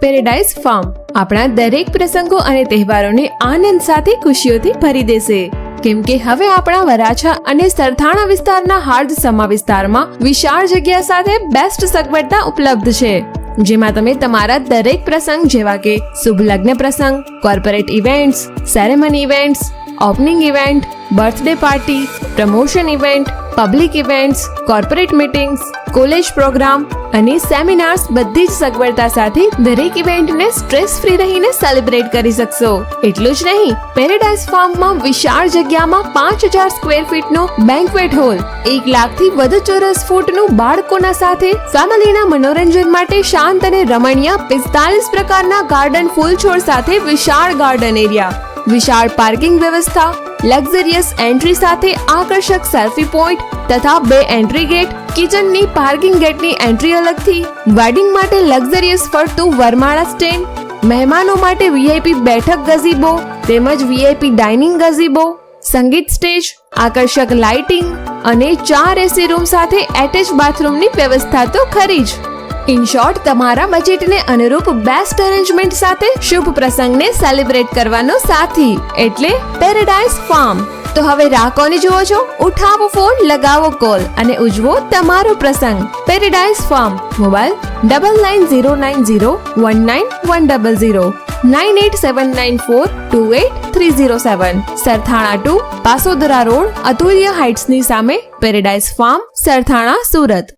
Paradise farm આપણા દરેક પ્રસંગો અને તહેવારોને આનંદ સાથે ખુશીઓથી ભરી દેશે, કેમ કે હવે આપણા વરાછા અને સરથાણા વિસ્તારના હાર્દ સમા વિસ્તારમાં વિશાળ જગ્યા સાથે બેસ્ટ સગવડતા ઉપલબ્ધ છે, જેમાં તમે તમારા દરેક પ્રસંગ જેવા કે શુભ લગ્ન પ્રસંગ, corporate events, ceremony events, opening event, birthday party, promotion event, public events, corporate meetings, college program અને સેમિનાર્સ બધી જ સગવડતા સાથે દરેક ઇવેન્ટને સ્ટ્રેસ ફ્રી રહીને સેલિબ્રેટ કરી શકશો. એટલું જ નહીં, પેરેડાઇઝ ફાર્મમાં વિશાળ જગ્યામાં 5000 સ્ક્વેર ફીટનો બેન્ક્વેટ હોલ, 1 લાખથી વધુ ચોરસ ફૂટનું બાળકોના સાથે ફેમિલીના મનોરંજન માટે શાંત અને રમણીય 45 પ્રકારના ગાર્ડન ફૂલ છોડ સાથે વિશાળ ગાર્ડન એરિયા, વિશાળ પાર્કિંગ વ્યવસ્થા, લક્ઝરિયસ એન્ટ્રી સાથે આકર્ષક સેલ્ફી પોઈન્ટ તથા 2 એન્ટ્રી ગેટ, કિચનની પાર્કિંગ ગેટની એન્ટ્રી અલગથી, વેડિંગ માટે લક્ઝરિયસ ફરતું વરમાળા સ્ટેન્ડ, મહેમાનો માટે વીઆઈપી બેઠક ગઝીબો તેમજ વીઆઈપી ડાઇનિંગ ગઝીબો, સંગીત સ્ટેજ, આકર્ષક લાઇટિંગ અને 4 એસી રૂમ સાથે એટેચ બાથરૂમની વ્યવસ્થા તો ખરી જ. ઇન શોર્ટ, તમારા બજેટને અનુરૂપ બેસ્ટ અરેન્જમેન્ટ સાથે શુભ પ્રસંગને સેલિબ્રેટ કરવાનો સાથી એટલે પેરેડાઇઝ ફાર્મ. તો હવે રાહ કોની જુઓ છો? ઉઠાવો ફોન, લગાવો કોલ અને ઉજવો તમારો પ્રસંગ. Paradise farm, mobile 9909019100 9879428307, Sarthana 2, Pasodara road, Atulya હાઇટ્સની સામે, પેરેડાઇઝ ફાર્મ, સરથાણા, સુરત.